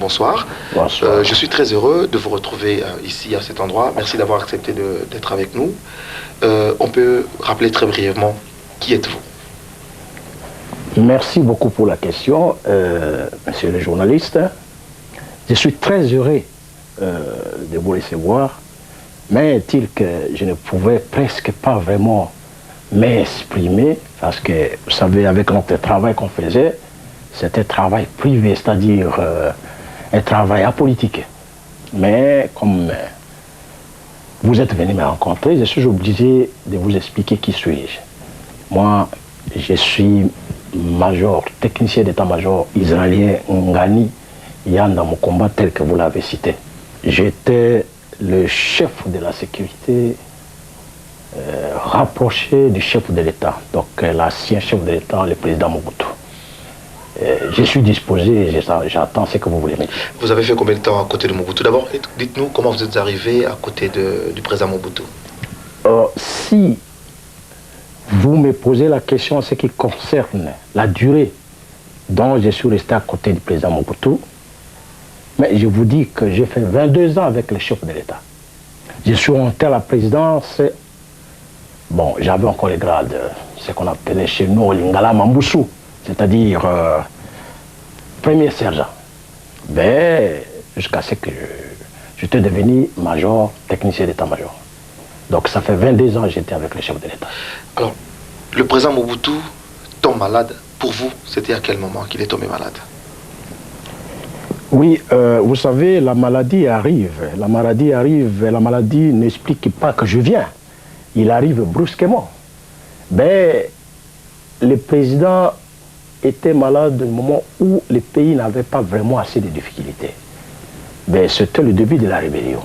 Bonsoir. Bonsoir. Je suis très heureux de vous retrouver ici à cet endroit. Merci d'avoir accepté d'être avec nous. On peut rappeler très brièvement qui êtes-vous? Merci beaucoup pour la question, monsieur le journaliste. Je suis très heureux de vous recevoir, mais est-il que je ne pouvais presque pas vraiment m'exprimer parce que, vous savez, avec notre travail qu'on faisait, c'était un travail privé, c'est-à-dire un travail apolitique. Mais comme vous êtes venu me rencontrer, je suis obligé de vous expliquer qui suis-je. Moi, je suis major, technicien d'état-major israélien Ngani Yanda Mukomba, tel que vous l'avez cité. J'étais le chef de la sécurité rapproché du chef de l'État, donc l'ancien chef de l'État, le président Mobutu. Je suis disposé, j'attends ce que vous voulez me dire. Vous avez fait combien de temps à côté de Mobutu? D'abord, dites-nous comment vous êtes arrivé à côté du président Mobutu. Si vous me posez la question en ce qui concerne la durée dont je suis resté à côté du président Mobutu, mais je vous dis que j'ai fait 22 ans avec le chef de l'État. Je suis monté à la présidence, bon, j'avais encore les grades, ce qu'on appelait chez nous Lingala Mambusu, c'est-à-dire premier sergent. Mais jusqu'à ce que j'étais devenu major, technicien d'état-major. Donc ça fait 22 ans que j'étais avec le chef de l'État. Alors, le président Mobutu tombe malade. Pour vous, c'était à quel moment qu'il est tombé malade? Oui, vous savez, la maladie arrive. La maladie n'explique pas que je viens. Il arrive brusquement. Mais le président était malade au moment où le pays n'avait pas vraiment assez de difficultés. Mais c'était le début de la rébellion.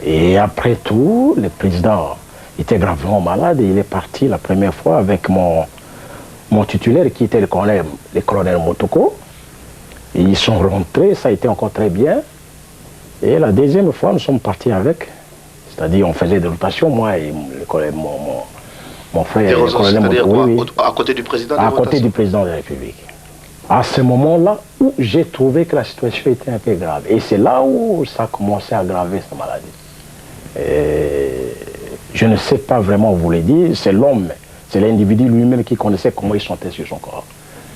Et après tout, le président était gravement malade et il est parti la première fois avec mon titulaire qui était le colonel Motoko. Et ils sont rentrés, ça a été encore très bien. Et la deuxième fois, nous sommes partis avec. C'est-à-dire, on faisait des rotations, moi et mon frère, le colonel Motoko. Oui. À côté du président? À côté du président de la République. À ce moment-là où j'ai trouvé que la situation était un peu grave. Et c'est là où ça a commencé à aggraver sa maladie. Et je ne sais pas vraiment vous le dire, c'est l'homme, c'est l'individu lui-même qui connaissait comment il sentait sur son corps.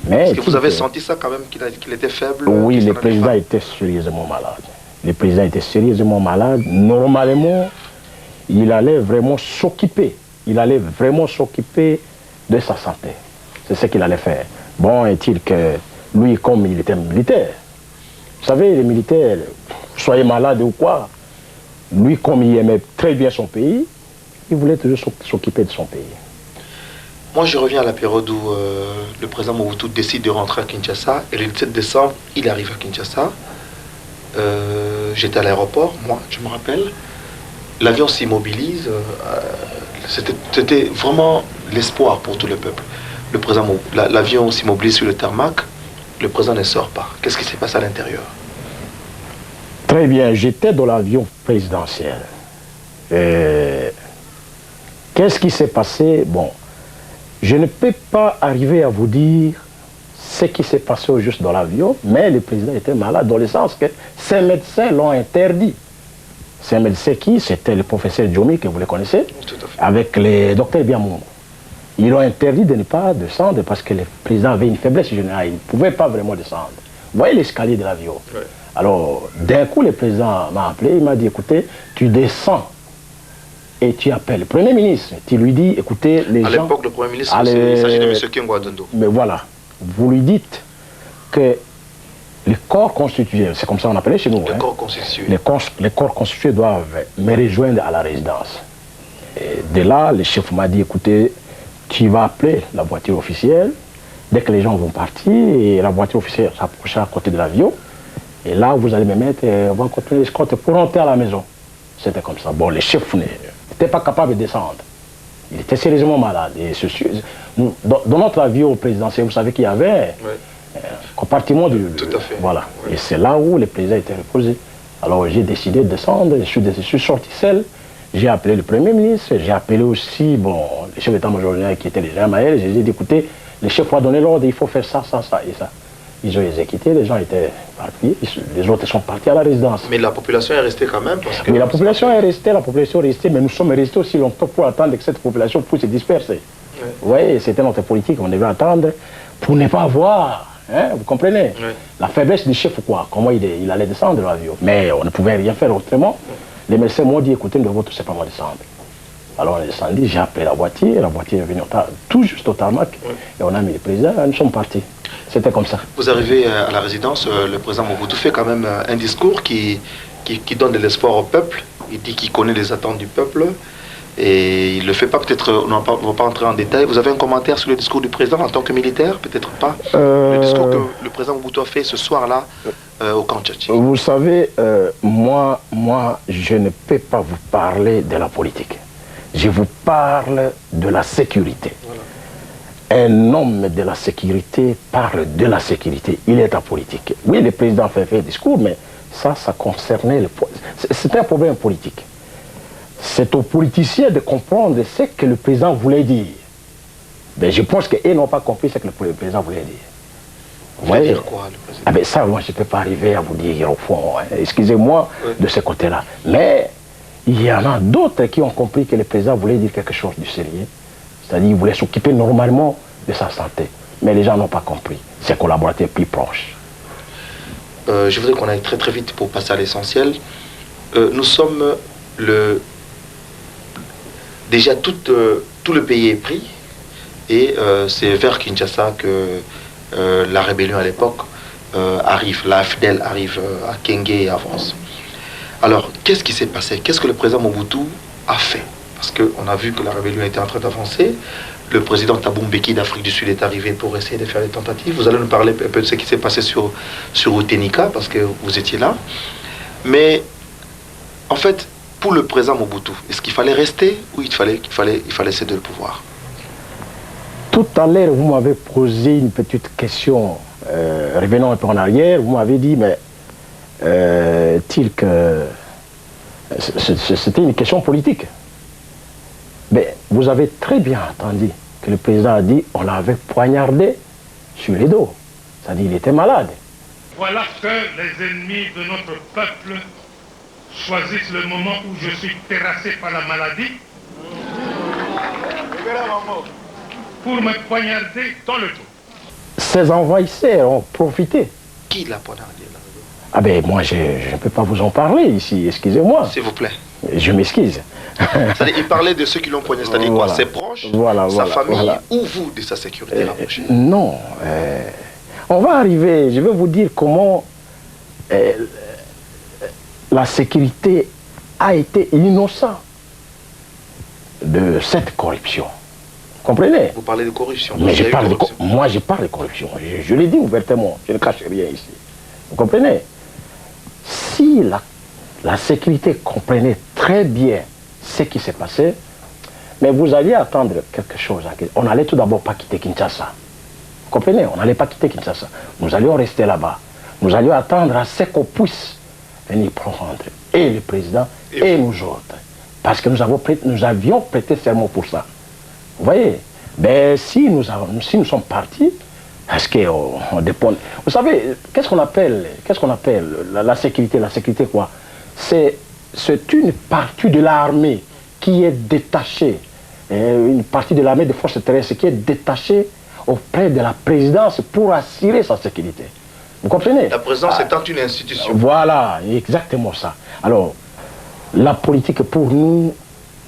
Est-ce que vous avez senti ça quand même, qu'il était faible? Oui, le président était sérieusement malade. Le président était sérieusement malade. Normalement, il allait vraiment s'occuper. Il allait vraiment s'occuper de sa santé. C'est ce qu'il allait faire. Bon, est-il que lui, comme il était militaire, vous savez, les militaires, soyez malade ou quoi, lui, comme il aimait très bien son pays, il voulait toujours s'occuper de son pays. Moi, je reviens à la période où le président Mobutu décide de rentrer à Kinshasa. Et le 17 décembre, il arrive à Kinshasa. J'étais à l'aéroport, moi, je me rappelle. L'avion s'immobilise. C'était vraiment l'espoir pour tout le peuple. L'avion s'immobilise sur le tarmac. Le président ne sort pas. Qu'est-ce qui s'est passé à l'intérieur? Très bien, j'étais dans l'avion présidentiel. Qu'est-ce qui s'est passé? Bon, je ne peux pas arriver à vous dire ce qui s'est passé au juste dans l'avion, mais le président était malade dans le sens que ses médecins l'ont interdit. Ces médecins qui? C'était le professeur Djomi, que vous le connaissez, avec le docteur Biamou. Ils l'ont interdit de ne pas descendre parce que le président avait une faiblesse générale. Il ne pouvait pas vraiment descendre. Vous voyez l'escalier de l'avion? Oui. Alors, d'un coup, le président m'a appelé, il m'a dit, écoutez, tu descends et tu appelles le Premier ministre. Tu lui dis, écoutez, les gens... À l'époque, le Premier ministre, il s'agit de M. Kengwa Dondo. Mais voilà, vous lui dites que les corps constitués, c'est comme ça qu'on appelait chez nous. Les corps constitués. Les corps constitués doivent me rejoindre à la résidence. Et de là, le chef m'a dit, écoutez, tu vas appeler la voiture officielle. Dès que les gens vont partir, et la voiture officielle s'approchera à côté de l'avion. Et là, vous allez me mettre, on va continuer l'escorte pour rentrer à la maison. C'était comme ça. Bon, le chef n'était pas capable de descendre. Il était sérieusement malade. Et dans notre avion présidentiel, vous savez qu'il y avait un compartiment de... Tout à fait. Voilà. Oui. Et c'est là où le président était reposé. Alors j'ai décidé de descendre, je suis sorti seul. J'ai appelé le Premier ministre, j'ai appelé aussi le chef d'état-major qui était déjà à Maël. J'ai dit, écoutez, le chef a donné l'ordre, il faut faire ça, ça, ça et ça. Ils ont exécuté, les gens étaient partis, les autres sont partis à la résidence. Mais la population est restée quand même parce que... Mais la population est restée, mais nous sommes restés aussi longtemps pour attendre que cette population puisse se disperser. Oui, ouais, c'était notre politique, on devait attendre pour ne pas avoir, hein, vous comprenez, la faiblesse du chef ou quoi, comment il allait descendre de l'avion. Mais on ne pouvait rien faire autrement. Les médecins m'ont dit, écoutez, nous devons tout simplement descendre. Alors on est descendu, j'ai appelé la voiture est venue tout juste au tarmac, et on a mis le président, nous sommes partis. C'était comme ça. Vous arrivez à la résidence, le président Mobutu fait quand même un discours qui donne de l'espoir au peuple. Il dit qu'il connaît les attentes du peuple. Et il ne le fait pas, peut-être, on ne va pas entrer en détail. Vous avez un commentaire sur le discours du président en tant que militaire? Peut-être pas. Le discours que le président Mobutu a fait ce soir-là au camp Tchatchi. Vous savez, moi, je ne peux pas vous parler de la politique. Je vous parle de la sécurité. Voilà. Un homme de la sécurité parle de la sécurité. Il est apolitique. Oui, le président fait un discours, mais ça concernait le... C'était un problème politique. C'est aux politiciens de comprendre ce que le président voulait dire. Mais je pense qu'ils n'ont pas compris ce que le président voulait dire. Vous voulez dire quoi, le président? Ah ben ça, moi, je ne peux pas arriver à vous dire au fond. Hein. Excusez-moi de ce côté-là. Mais il y en a d'autres qui ont compris que le président voulait dire quelque chose de sérieux. C'est-à-dire qu'il voulait s'occuper normalement de sa santé. Mais les gens n'ont pas compris. Ses collaborateurs plus proches. Je voudrais qu'on aille très très vite pour passer à l'essentiel. Nous sommes déjà tout le pays est pris. Et c'est vers Kinshasa que la rébellion à l'époque arrive. La FDL arrive à Kenge et avance. Alors, qu'est-ce qui s'est passé? Qu'est-ce que le président Mobutu a fait? Parce qu'on a vu que la rébellion était en train d'avancer. Le président Thabo Mbeki d'Afrique du Sud est arrivé pour essayer de faire des tentatives. Vous allez nous parler un peu de ce qui s'est passé sur Utenika, parce que vous étiez là. Mais, en fait, pour le président Mobutu, est-ce qu'il fallait rester ou il fallait céder le pouvoir? Tout à l'heure, vous m'avez posé une petite question. Revenons un peu en arrière. Vous m'avez dit, mais c'était une question politique. Mais vous avez très bien entendu que le président a dit on l'avait poignardé sur les dos. C'est-à-dire qu'il était malade. Voilà que les ennemis de notre peuple choisissent le moment où je suis terrassé par la maladie pour me poignarder dans le dos. Ces envahisseurs ont profité. Qui l'a poignardé là? Ah ben moi je ne peux pas vous en parler ici, excusez-moi. S'il vous plaît. Je m'excuse. Il parlait de ceux qui l'ont poignardé, c'est-à-dire quoi? Ses proches, sa famille ou vous de sa sécurité rapprochée? Non. On va arriver, je vais vous dire comment la sécurité a été innocente de cette corruption. Comprenez? Vous parlez de corruption. Mais moi je parle de corruption. Je l'ai dit ouvertement, je ne cache rien ici. Vous comprenez? Si la sécurité comprenait très bien ce qui s'est passé, mais vous alliez attendre quelque chose. On n'allait tout d'abord pas quitter Kinshasa. Vous comprenez? On n'allait pas quitter Kinshasa. Nous allions rester là-bas. Nous allions attendre à ce qu'on puisse venir prendre et le président et nous autres. Parce que nous avions prêté serment pour ça. Vous voyez? Mais si nous sommes partis, est-ce qu'on dépend... Vous savez, qu'est-ce qu'on appelle la sécurité? La sécurité quoi? C'est une partie de l'armée qui est détachée, une partie de l'armée de forces terrestres qui est détachée auprès de la présidence pour assurer sa sécurité. Vous comprenez? La présidence étant une institution. Voilà, exactement ça. Alors, la politique pour nous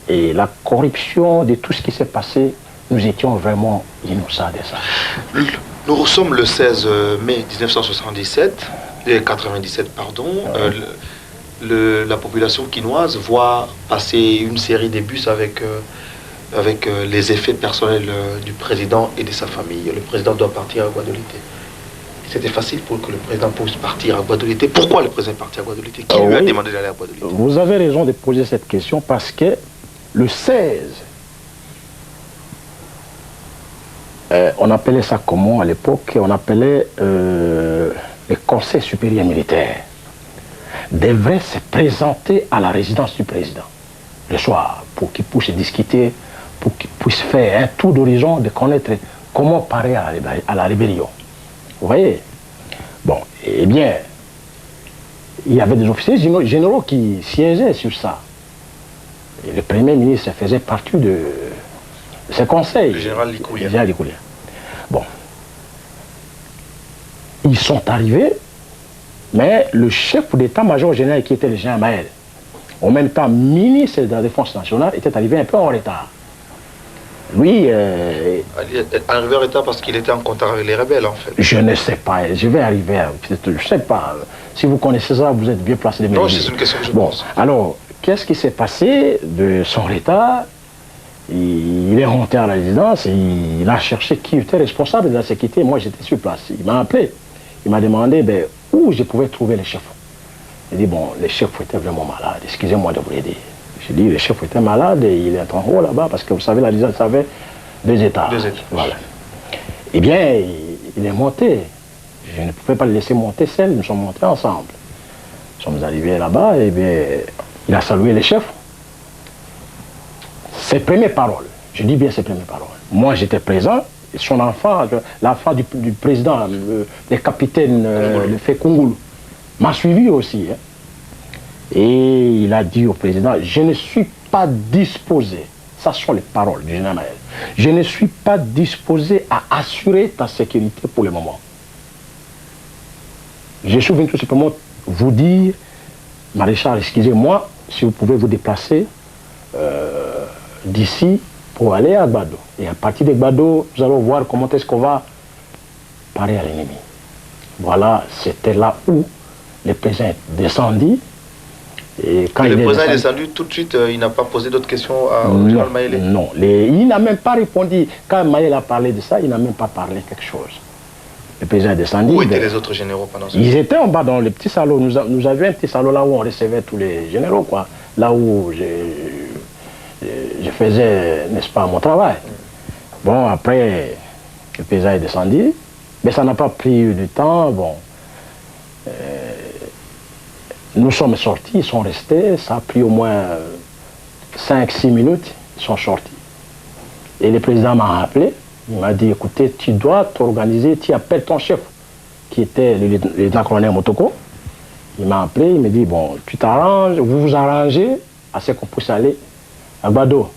et la corruption de tout ce qui s'est passé, nous étions vraiment innocents de ça. Nous sommes le 16 mai 1977, 97 pardon. La population quinoise voit passer une série de bus avec les effets personnels du président et de sa famille. Le président doit partir à Guadeloupe. C'était facile pour que le président puisse partir à Guadeloupe. Pourquoi le président est parti à Guadeloupe? Qui lui a demandé d'aller à Guadeloupe? Vous avez raison de poser cette question parce que le 16, on appelait ça comment à l'époque? On appelait le Conseil supérieur militaire. Devrait se présenter à la résidence du président le soir pour qu'il puisse discuter, pour qu'il puisse faire un tour d'horizon de connaître comment parer à la rébellion. Vous voyez? Eh bien, il y avait des officiers généraux qui siégeaient sur ça. Et le Premier ministre faisait partie de ces conseils. Le général Likoulia. Le général Likoulia. Bon. Ils sont arrivés, mais le chef d'état-major général qui était le général Maël, en même temps ministre de la Défense nationale, était arrivé un peu en retard. Lui... arrivé en retard parce qu'il était en contact avec les rebelles, en fait. Je ne sais pas, je vais arriver, je ne sais pas. Si vous connaissez ça, vous êtes bien placé de me Non, dire. c'est une question que je Bon, pense. alors, qu'est-ce qui s'est passé de son retard? Il est rentré à la résidence et il a cherché qui était responsable de la sécurité. Moi, j'étais sur place. Il m'a appelé. Il m'a demandé où je pouvais trouver les chefs. Il dit, bon, les chefs étaient vraiment malades. Excusez-moi de vous le dire. J'ai dit, le chef était malade et il est en haut là-bas parce que vous savez, la résidence avait 2 étages. 2 étages. Voilà. Eh bien, il est monté. Je ne pouvais pas le laisser monter seul. Nous sommes montés ensemble. Nous sommes arrivés là-bas et bien, il a salué les chefs. Ses premières paroles, je dis bien ses premières paroles. Moi, j'étais présent. Son enfant, l'enfant du président, le capitaine, le fait Kungulu, m'a suivi aussi. Hein. Et il a dit au président, je ne suis pas disposé, ça sont les paroles du général Maël, je ne suis pas disposé à assurer ta sécurité pour le moment. Je suis venu tout simplement vous dire, maréchal, excusez-moi, si vous pouvez vous déplacer d'ici pour aller à Gbado. Et à partir de Gbado, nous allons voir comment est-ce qu'on va parer à l'ennemi. Voilà, c'était là où le président est descendu. Et quand le président est descendu, tout de suite, il n'a pas posé d'autres questions au général Maël? Non, il n'a même pas répondu. Quand Maël a parlé de ça, il n'a même pas parlé quelque chose. Le président est descendu. Où étaient les autres généraux pendant ce temps? Ils étaient en bas dans le petit salon. Nous avions un petit salon là où on recevait tous les généraux, quoi. Là où je faisais, n'est-ce pas, mon travail. Bon, après, le président est descendu. Mais ça n'a pas pris du temps. Bon. Nous sommes sortis, ils sont restés, ça a pris au moins 5-6 minutes, ils sont sortis. Et le président m'a appelé, il m'a dit, écoutez, tu dois t'organiser, tu appelles ton chef, qui était le lieutenant-colonel Motoko. Il m'a appelé, il me dit, bon, tu t'arranges, vous vous arrangez à ce qu'on puisse aller à Gbado.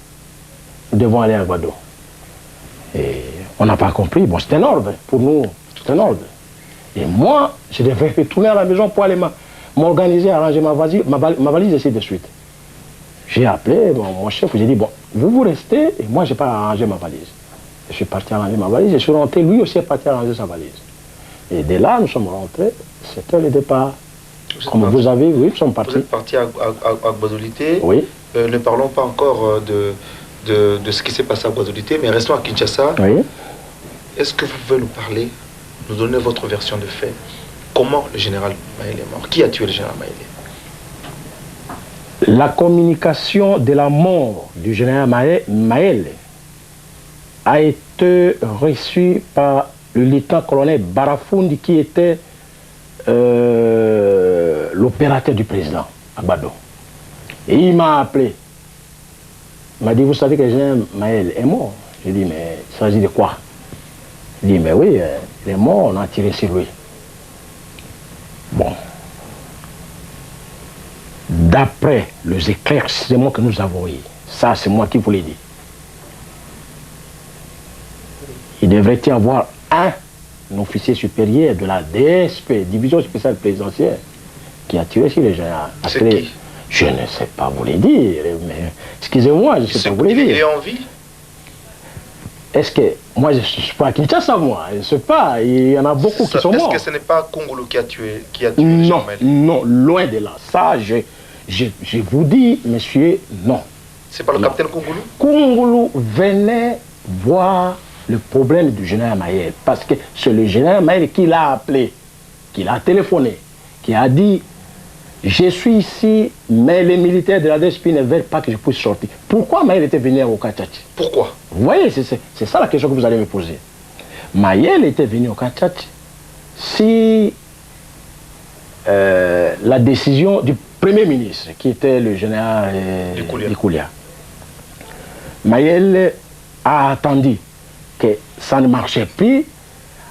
Nous devons aller à Gbado. Et on n'a pas compris, bon, c'était un ordre, pour nous, c'était un ordre. Et moi, je devais retourner à la maison pour aller m'organiser, arranger ma valise ici de suite. J'ai appelé mon chef, j'ai dit, bon, vous restez, et moi, je n'ai pas arrangé ma valise. Je suis parti arranger ma valise, je suis rentré, lui aussi est parti arranger sa valise. Et dès là, nous sommes rentrés, c'était le départ. Comme vous avez vu, nous sommes partis. Vous êtes parti à Gbadolité. Oui. Ne parlons pas encore de ce qui s'est passé à Gbadolité, mais restons à Kinshasa. Oui. Est-ce que vous pouvez nous parler, nous donner votre version de fait? Comment le général Maël est mort? Qui a tué le général Maël? La communication de la mort du général Maël a été reçue par le lieutenant-colonel Barafundi qui était l'opérateur du président à Gbado. Et il m'a appelé. Il m'a dit, vous savez que le général Maël est mort? J'ai dit, mais il s'agit de quoi? Il dit, mais oui, il est mort, on a tiré sur lui. Bon. D'après les éclaircissements que nous avons eu, ça c'est moi qui vous l'ai dit, il devrait y avoir un officier supérieur de la DSP, Division spéciale présidentielle, qui a tiré sur les généraux. C'est qui? Je ne sais pas vous les dire, mais excusez-moi, je ne sais pas vous les dire. Il est en vie? Est-ce que, moi je ne suis pas à Kinshasa, moi, je ne sais pas, il y en a beaucoup qui sont morts. Est-ce que ce n'est pas Kungulu qui a tué le général Maël? Non, loin de là. Ça, je vous dis, monsieur, non. C'est pas le capitaine Kungulu? Kungulu venait voir le problème du général Maël, parce que c'est le général Maël qui l'a appelé, qui l'a téléphoné, qui a dit, je suis ici, mais les militaires de la DSP ne veulent pas que je puisse sortir. Pourquoi Maël était venu au Kanchachi? Pourquoi? Vous voyez, c'est ça la question que vous allez me poser. Maël était venu au Kanchachi si la décision du Premier ministre, qui était le général Likoulia. Maël a attendu que ça ne marchait plus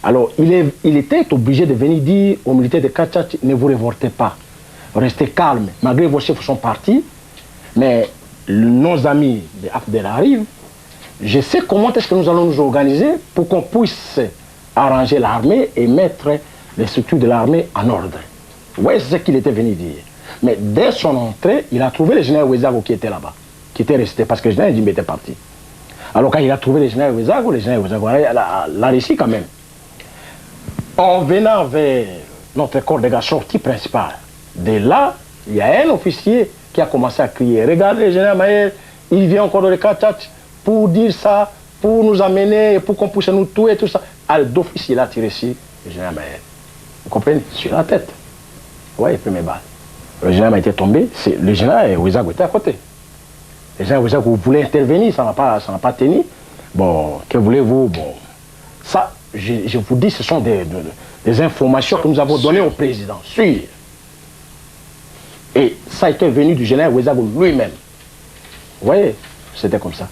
Alors, il était obligé de venir dire aux militaires de Kachach, ne vous révoltez pas, restez calmes, malgré vos chefs sont partis, mais nos amis de Afdel arrivent, je sais comment est-ce que nous allons nous organiser pour qu'on puisse arranger l'armée et mettre les structures de l'armée en ordre. Vous voyez, c'est ce qu'il était venu dire. Mais dès son entrée, il a trouvé le général Ouezago qui était là-bas, qui était resté, parce que le général Djimbe était parti. Alors quand il a trouvé le général Ouezago l'a réussi quand même. En venant vers notre corps de garde sortie principale, de là, il y a un officier qui a commencé à crier, regardez le général Maher, il vient encore de Kachach pour dire ça, pour nous amener, pour qu'on puisse nous tuer, tout ça. Alors d'office, il a tiré sur le général Maher. Vous comprenez? Sur la tête. Vous voyez, première balle. Le général était tombé, le général Ouezago était à côté. Le général Ouezago, vous voulez intervenir, ça n'a pas tenu. Bon, que voulez-vous? Bon, ça, je vous dis, ce sont des informations que nous avons données au président, sûr. Et ça a été venu du général Ouezago lui-même. Vous voyez, c'était comme ça.